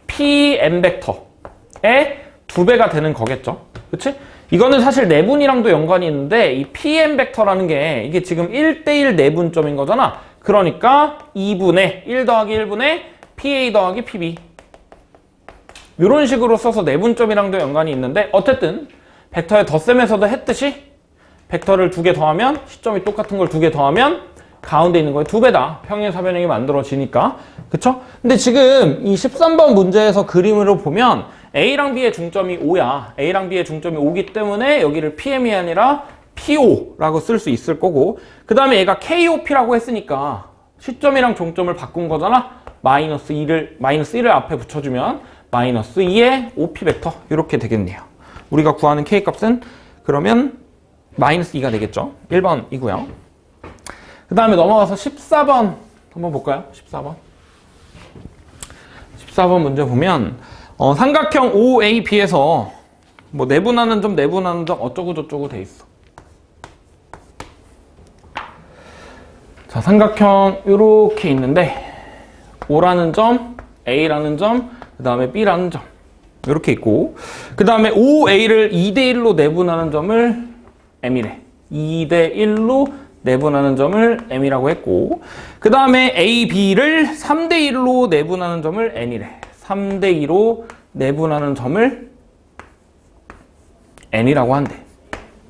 PM 벡터의 2배가 되는 거겠죠. 그치? 이거는 사실 내분이랑도 연관이 있는데 이 PM 벡터라는 게 이게 지금 1대1 내분점인 거잖아. 그러니까 2분의 1 더하기 1분의 PA 더하기 PB 이런 식으로 써서 내분점이랑도 연관이 있는데 어쨌든 벡터의 덧셈에서도 했듯이 벡터를 두 개 더하면 시점이 똑같은 걸 두 개 더하면 가운데 있는 거에 2배다. 평행사변형이 만들어지니까. 그쵸? 근데 지금 이 13번 문제에서 그림으로 보면 A랑 B의 중점이 5야. A랑 B의 중점이 5기 때문에 여기를 PM이 아니라 PO라고 쓸 수 있을 거고 그 다음에 얘가 KOP라고 했으니까 시점이랑 종점을 바꾼 거잖아. 마이너스 1을 앞에 붙여주면 마이너스 2의 OP 벡터 이렇게 되겠네요. 우리가 구하는 K 값은 그러면 마이너스 2가 되겠죠. 1번이고요. 그 다음에 넘어가서 14번 한번 볼까요? 14번 문제 보면 삼각형 OAB에서 뭐 내분하는 점 어쩌고 저쩌고 돼 있어. 자, 삼각형 이렇게 있는데 O라는 점, A라는 점, 그 다음에 B라는 점 이렇게 있고 그 다음에 OA를 2대1로 내분하는 점을 M이래. 2대1로 내분하는 점을 M이라고 했고 그 다음에 AB를 3대1로 내분하는 점을 N이래. 3대2로 내분하는 점을 N이라고 한대.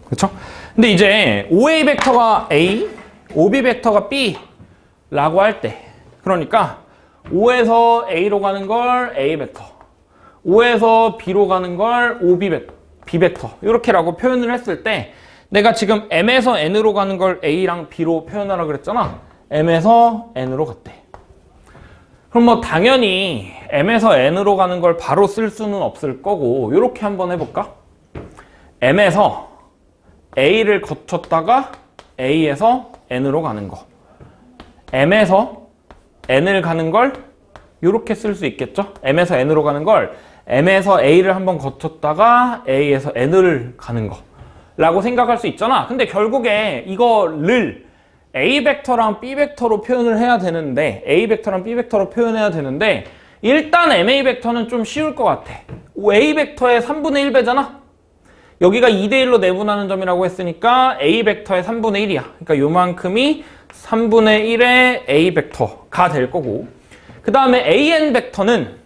그쵸? 근데 이제 OA 벡터가 A, OB 벡터가 B라고 할 때 그러니까 O에서 A로 가는 걸 A 벡터, O에서 B로 가는 걸 OB 벡터, B 벡터 이렇게라고 표현을 했을 때 내가 지금 M에서 N으로 가는 걸 A랑 B로 표현하라 그랬잖아. M에서 N으로 갔대. 그럼 뭐 당연히 M에서 N으로 가는 걸 바로 쓸 수는 없을 거고 이렇게 한번 해볼까? M에서 A를 거쳤다가 A에서 N으로 가는 거 M에서 N을 가는 걸 이렇게 쓸 수 있겠죠? M에서 N으로 가는 걸 M에서 A를 한번 거쳤다가 A에서 N을 가는 거 라고 생각할 수 있잖아. 근데 결국에 이거를 A 벡터랑 B 벡터로 표현을 해야 되는데 A 벡터랑 B 벡터로 표현해야 되는데 일단 MA 벡터는 좀 쉬울 것 같아. A 벡터의 3분의 1배잖아. 여기가 2대1로 내분하는 점이라고 했으니까 A 벡터의 3분의 1이야. 그러니까 요만큼이 3분의 1의 A 벡터가 될 거고, 그 다음에 AN 벡터는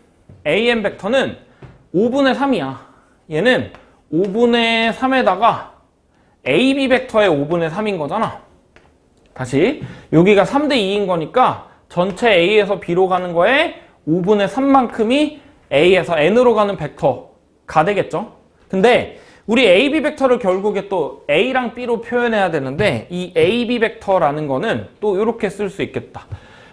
5분의 3이야. 얘는 5분의 3에다가 AB 벡터의 5분의 3인 거잖아. 다시 여기가 3대 2인 거니까 전체 A에서 B로 가는 거에 5분의 3만큼이 A에서 N으로 가는 벡터가 되겠죠. 근데 우리 AB 벡터를 결국에 또 A랑 B로 표현해야 되는데, 이 AB 벡터라는 거는 또 이렇게 쓸 수 있겠다.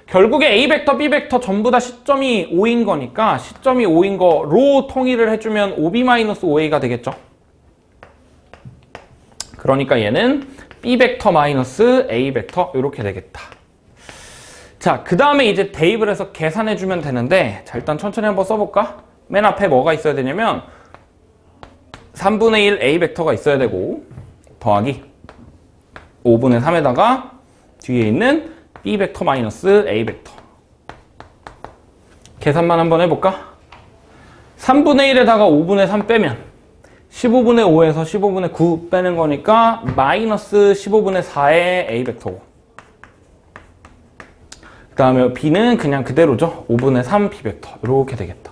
결국에 A 벡터, B 벡터 전부 다 시점이 5인 거니까 시점이 5인 거로 통일을 해주면 5B-5A가 되겠죠. 그러니까 얘는 B 벡터 마이너스 A 벡터 이렇게 되겠다. 자, 그 다음에 이제 대입을 해서 계산해주면 되는데, 자, 일단 천천히 한번 써볼까? 맨 앞에 뭐가 있어야 되냐면 3분의 1 A 벡터가 있어야 되고, 더하기 5분의 3에다가 뒤에 있는 B 벡터 마이너스 A 벡터. 계산만 한번 해볼까? 3분의 1에다가 5분의 3 빼면 15분의 5에서 15분의 9 빼는 거니까 마이너스 15분의 4의 A 벡터고, 그 다음에 B는 그냥 그대로죠. 5분의 3 B 벡터 이렇게 되겠다.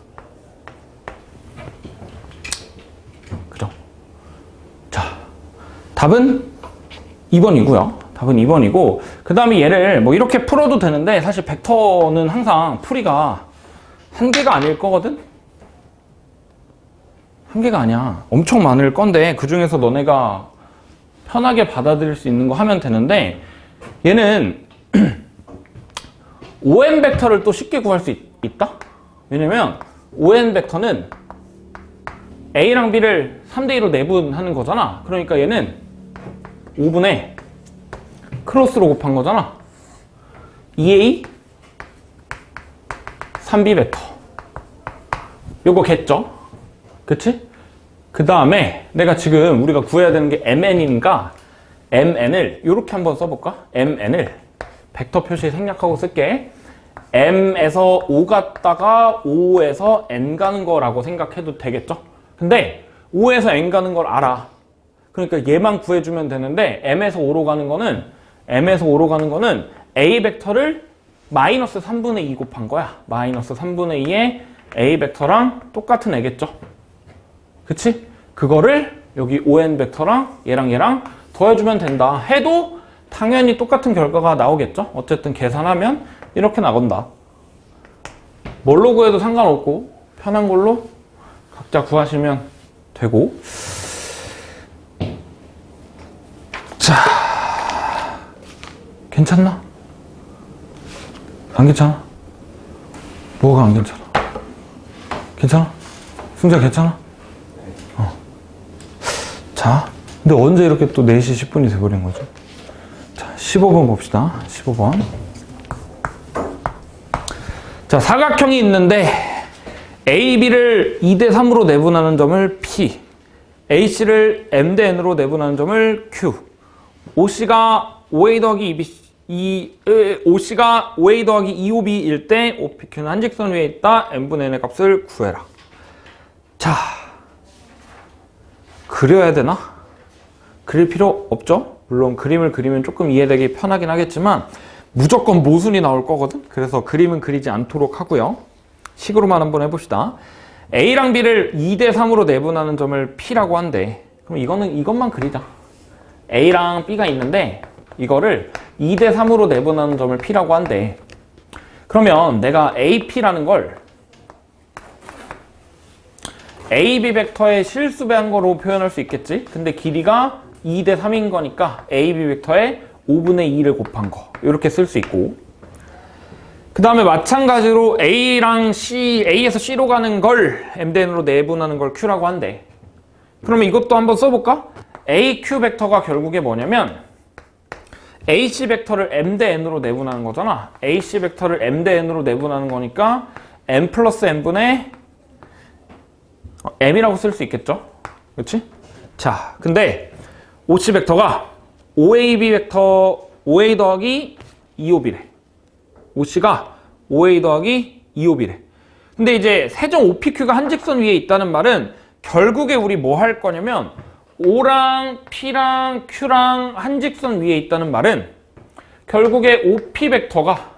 그죠? 자, 답은 2번이고요. 답은 2번이고, 그 다음에 얘를 뭐 이렇게 풀어도 되는데, 사실 벡터는 항상 풀이가 한 개가 아닐 거거든? 한 개가 아니야. 엄청 많을 건데 그 중에서 너네가 편하게 받아들일 수 있는 거 하면 되는데, 얘는 ON 벡터를 또 쉽게 구할 수 있다? 왜냐면 ON 벡터는 A랑 B를 3대2로 내분하는 거잖아. 그러니까 얘는 5분의 크로스로 곱한 거잖아. 2A 3B 벡터 요거겠죠? 그치? 그 다음에 내가 지금 우리가 구해야 되는 게 MN인가, MN을 이렇게 한번 써볼까? MN을 벡터 표시 생략하고 쓸게. M에서 O 갔다가 O에서 N 가는 거라고 생각해도 되겠죠? 근데 O에서 N 가는 걸 알아. 그러니까 얘만 구해주면 되는데, M에서 O로 가는 거는 A 벡터를 마이너스 3분의 2 곱한 거야. 마이너스 3분의 2의 A 벡터랑 똑같은 애겠죠? 그치? 그거를 여기 ON 벡터랑 얘랑 더해주면 된다 해도 당연히 똑같은 결과가 나오겠죠? 어쨌든 계산하면 이렇게 나온다. 뭘로 구해도 상관없고 편한 걸로 각자 구하시면 되고. 자, 괜찮나? 안 괜찮아? 뭐가 안 괜찮아? 괜찮아? 승자 괜찮아? 자, 근데 언제 이렇게 또 4시 10분이 돼버린 거죠? 자, 15번 봅시다. 15번. 자, 사각형이 있는데 AB를 2대 3으로 내분하는 점을 P, AC를 M 대 N으로 내분하는 점을 Q, OC가 OA 더하기 OC가 OA 더하기 2OB일 때 OPQ는 한 직선 위에 있다. N분의 N의 값을 구해라. 자, 그려야 되나? 그릴 필요 없죠? 물론 그림을 그리면 조금 이해되기 편하긴 하겠지만 무조건 모순이 나올 거거든? 그래서 그림은 그리지 않도록 하고요. 식으로만 한번 해봅시다. A랑 B를 2대 3으로 내분하는 점을 P라고 한대. 그럼 이것만 그리자. A랑 B가 있는데 이거를 2대 3으로 내분하는 점을 P라고 한대. 그러면 내가 AP라는 걸 AB 벡터의 실수배한 거로 표현할 수 있겠지? 근데 길이가 2대 3인 거니까 AB 벡터의 5분의 2를 곱한 거 이렇게 쓸 수 있고, 그 다음에 마찬가지로 A랑 C, A에서 C로 가는 걸 M 대 N으로 내분하는 걸 Q라고 한대. 그러면 이것도 한번 써볼까? AQ 벡터가 결국에 뭐냐면 AC 벡터를 M 대 N으로 내분하는 거잖아. AC 벡터를 M 대 N으로 내분하는 거니까 M 플러스 N분의 M이라고 쓸 수 있겠죠? 그렇지? 자, 근데 OC 벡터가 OAB 벡터 OA 더하기 2OB래. OC가 OA 더하기 2OB래. 근데 이제 세정 OPQ가 한 직선 위에 있다는 말은 결국에 우리 뭐 할 거냐면 O랑 P랑 Q랑 한 직선 위에 있다는 말은 결국에 OP 벡터가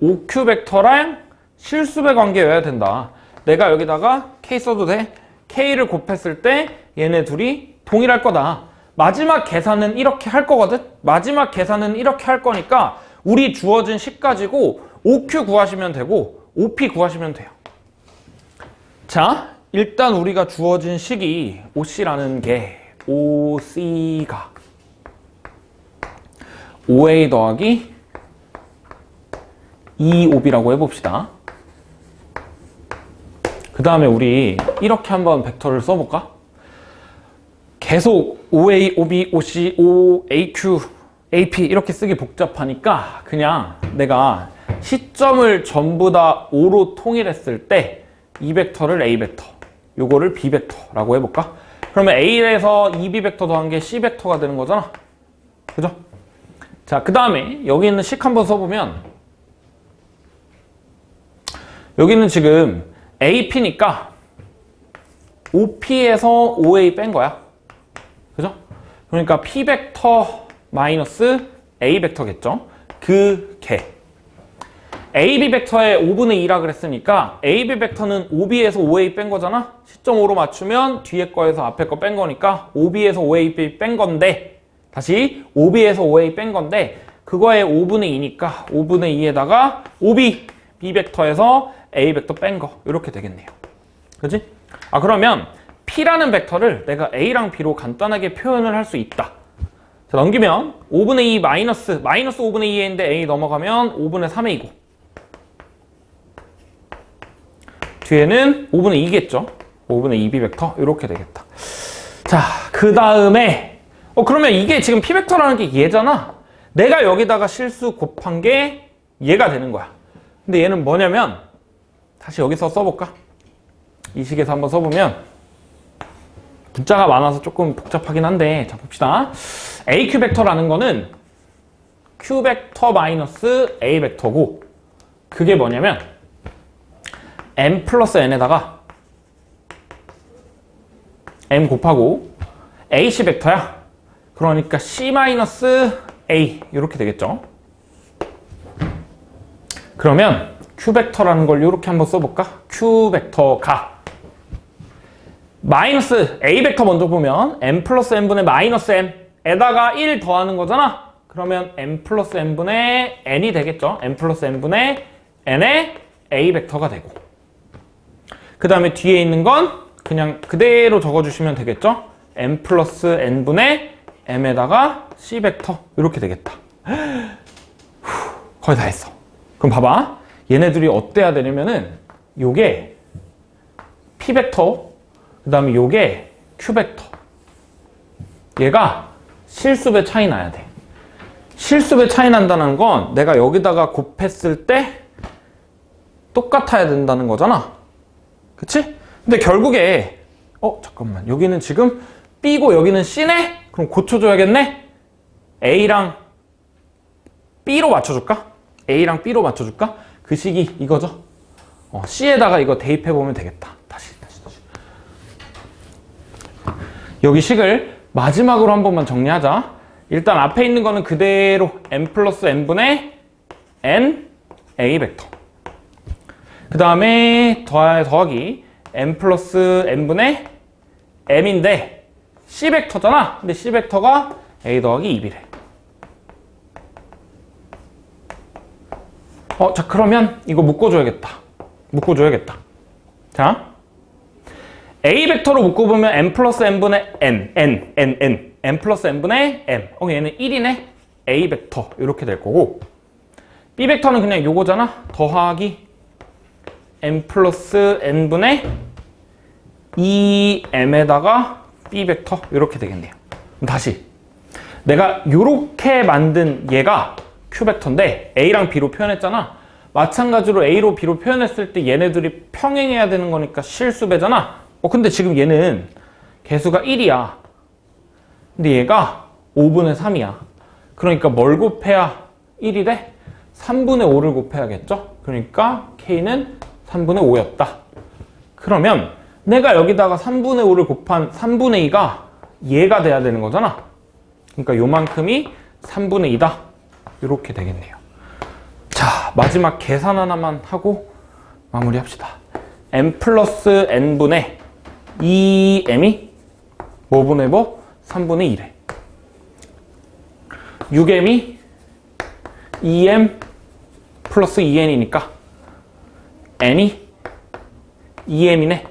OQ 벡터랑 실수배 관계여야 된다. 내가 여기다가 K 써도 돼. K를 곱했을 때 얘네 둘이 동일할 거다. 마지막 계산은 이렇게 할 거거든. 마지막 계산은 이렇게 할 거니까 우리 주어진 식 가지고 OQ 구하시면 되고 OP 구하시면 돼요. 자, 일단 우리가 주어진 식이 OC라는 게 OC가 OA 더하기 2OB라고 해봅시다. 그 다음에 우리 이렇게 한번 벡터를 써볼까? 계속 OA, OB, OC, OAQ, AP 이렇게 쓰기 복잡하니까 그냥 내가 시점을 전부 다 O로 통일했을 때 이 벡터를 A 벡터, 요거를 B 벡터라고 해볼까? 그러면 A에서 2B 벡터 더한 게 C 벡터가 되는 거잖아. 그죠? 자, 그 다음에 여기 있는 식 한번 써보면 여기는 지금 AP니까 OP에서 OA 뺀 거야. 그죠? 그러니까 P 벡터 마이너스 A 벡터겠죠? 그 개. AB 벡터의 5분의 2라 그랬으니까 AB 벡터는 OB에서 OA 뺀 거잖아? 시점 5로 맞추면 뒤에 거에서 앞에 거 뺀 거니까 OB에서 OA 뺀 건데 다시 OB에서 OA 뺀 건데 그거의 5분의 2니까 5분의 2에다가 OB, B 벡터에서 A 벡터 뺀 거 이렇게 되겠네요. 그지? 아, 그러면 P라는 벡터를 내가 A랑 B로 간단하게 표현을 할 수 있다. 자, 넘기면 5분의 2 마이너스 5분의 2인데 A 넘어가면 5분의 3A고 뒤에는 5분의 2겠죠. 5분의 2B 벡터 이렇게 되겠다. 자, 그 다음에 그러면 이게 지금 P 벡터라는 게 얘잖아. 내가 여기다가 실수 곱한 게 얘가 되는 거야. 근데 얘는 뭐냐면 다시 여기서 써볼까? 이 식에서 한번 써보면 문자가 많아서 조금 복잡하긴 한데 자, 봅시다. AQ 벡터라는 거는 Q 벡터 마이너스 A 벡터고 그게 뭐냐면 M 플러스 N에다가 M 곱하고 AC 벡터야. 그러니까 C 마이너스 A 이렇게 되겠죠. 그러면 Q 벡터라는 걸 이렇게 한번 써볼까? Q 벡터가 마이너스 A 벡터 먼저 보면 M 플러스 N분의 마이너스 M에다가 1 더하는 거잖아. 그러면 M 플러스 N분의 N이 되겠죠. M 플러스 N분의 N의 A 벡터가 되고 그 다음에 뒤에 있는 건 그냥 그대로 적어주시면 되겠죠. M 플러스 N분의 M에다가 C 벡터 이렇게 되겠다. 거의 다 했어. 그럼 봐봐. 얘네들이 어때야 되냐면은 요게 P 벡터 그 다음에 요게 Q 벡터 얘가 실수배 차이 나야 돼. 실수배 차이 난다는 건 내가 여기다가 곱했을 때 똑같아야 된다는 거잖아. 그치? 근데 결국에 잠깐만 여기는 지금 B고 여기는 C네? 그럼 고쳐줘야겠네? A랑 B로 맞춰줄까? A랑 B로 맞춰줄까? 그 식이 이거죠? C에다가 이거 대입해보면 되겠다. 다시. 여기 식을 마지막으로 한 번만 정리하자. 일단 앞에 있는 거는 그대로 M 플러스 N분의 N A 벡터 그 다음에 더하기 M 플러스 N분의 M인데 C 벡터잖아. 근데 C 벡터가 A 더하기 2B래. 자, 그러면 이거 묶어줘야겠다. 자, A 벡터로 묶어보면 M 플러스 N분의 N 플러스 N분의 M. 얘는 1이네. A 벡터 이렇게 될 거고 B 벡터는 그냥 요거잖아. 더하기 M 플러스 N분의 2M에다가 B 벡터 이렇게 되겠네요. 그럼 다시 내가 요렇게 만든 얘가 Q 벡터인데 A랑 B로 표현했잖아. 마찬가지로 A로 B로 표현했을 때 얘네들이 평행해야 되는 거니까 실수배잖아. 근데 지금 얘는 개수가 1이야. 근데 얘가 5분의 3이야. 그러니까 뭘 곱해야 1이 돼? 3분의 5를 곱해야겠죠? 그러니까 K는 3분의 5였다. 그러면 내가 여기다가 3분의 5를 곱한 3분의 2가 얘가 돼야 되는 거잖아. 그러니까 요만큼이 3분의 2다. 이렇게 되겠네요. 자, 마지막 계산 하나만 하고 마무리합시다. m 플러스 n분의 2m이 뭐분의 뭐? 3분의 1에 6m이 2m 플러스 2n이니까 n이 2m이네.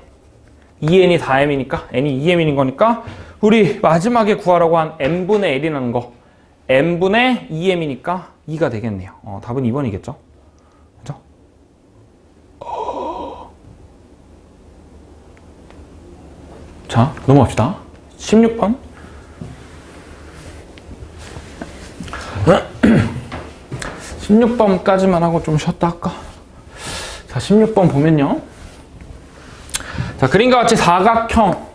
2n이 4m이니까 n이 2m인 거니까 우리 마지막에 구하라고 한 n분의 l이라는 거 n분의 2m이니까 2가 되겠네요. 답은 2번이겠죠? 그죠? 자, 넘어갑시다. 16번. 16번까지만 하고 좀 쉬었다 할까? 자, 16번 보면요. 자, 그림과 같이 사각형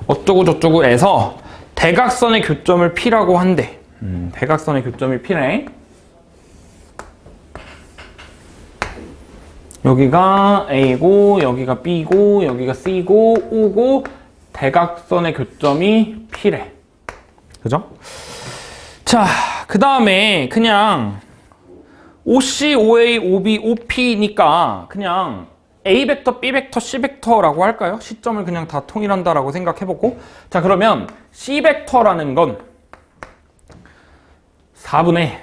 어쩌고 저쩌고에서 대각선의 교점을 P라고 한대. 대각선의 교점이 P네. 여기가 A고 여기가 B고 여기가 C고 O고 대각선의 교점이 P래. 그죠? 자, 그 다음에 그냥 OC, OA, OB, OP니까 그냥 A 벡터, B 벡터, C 벡터라고 할까요? 시점을 그냥 다 통일한다라고 생각해보고, 자, 그러면 C 벡터라는 건 4분의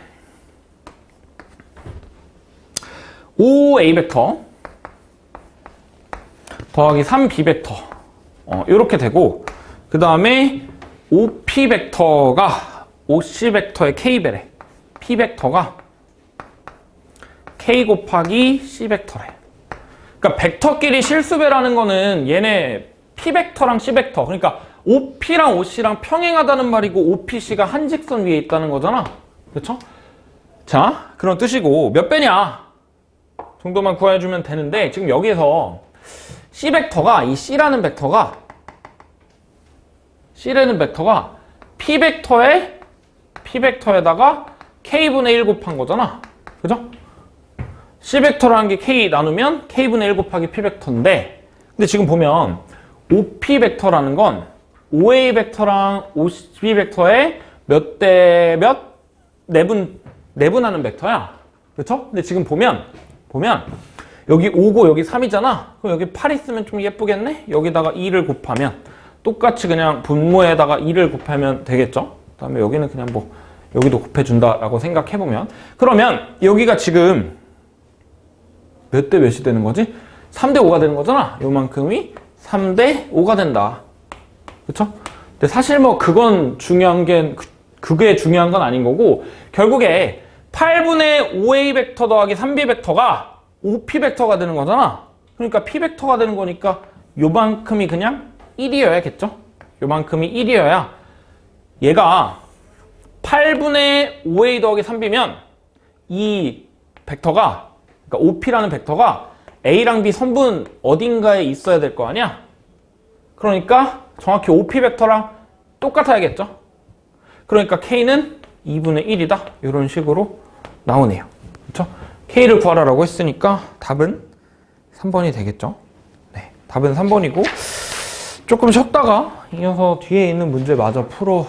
5A 벡터 더하기 3B 벡터 이렇게 되고, 그 다음에 OP 벡터가 OC 벡터의 K배래. P 벡터가 K 곱하기 C 벡터래. 그러니까 벡터끼리 실수배라는 거는 얘네 P 벡터랑 C 벡터, 그러니까 OP랑 OC랑 평행하다는 말이고 OPC가 한 직선 위에 있다는 거잖아. 그렇죠? 자, 그런 뜻이고 몇 배냐 정도만 구해주면 되는데, 지금 여기에서 C 벡터가 이 C라는 벡터가 P 벡터에다가 K분의 1 곱한 거잖아. 그죠? C 벡터라는 게 K 나누면 K분의 1 곱하기 P 벡터인데, 근데 지금 보면 OP 벡터라는 건 OA 벡터랑 OB 벡터의 몇 대 몇? 내분하는 벡터야. 그렇죠? 근데 지금 보면 여기 5고 여기 3이잖아. 그럼 여기 8 있으면 좀 예쁘겠네? 여기다가 2를 곱하면 똑같이 그냥 분모에다가 2를 곱하면 되겠죠? 그 다음에 여기는 그냥 뭐 여기도 곱해준다라고 생각해보면, 그러면 여기가 지금 몇 대 몇이 되는 거지? 3대 5가 되는 거잖아. 요만큼이 3대 5가 된다. 그쵸? 근데 사실 뭐 그건 그게 중요한 건 아닌 거고, 결국에 8분의 5A 벡터 더하기 3B 벡터가 OP 벡터가 되는 거잖아. 그러니까 P 벡터가 되는 거니까 요만큼이 그냥 1이어야겠죠? 요만큼이 1이어야 얘가 8분의 5A 더하기 3B면 이 벡터가, 그러니까 OP라는 벡터가 A랑 B 선분 어딘가에 있어야 될 거 아니야? 그러니까 정확히 OP 벡터랑 똑같아야겠죠? 그러니까 K는 2분의 1이다. 이런 식으로 나오네요. 그렇죠? K를 구하라고 했으니까 답은 3번이 되겠죠? 네, 답은 3번이고, 조금 쉬었다가 이어서 뒤에 있는 문제 마저 풀어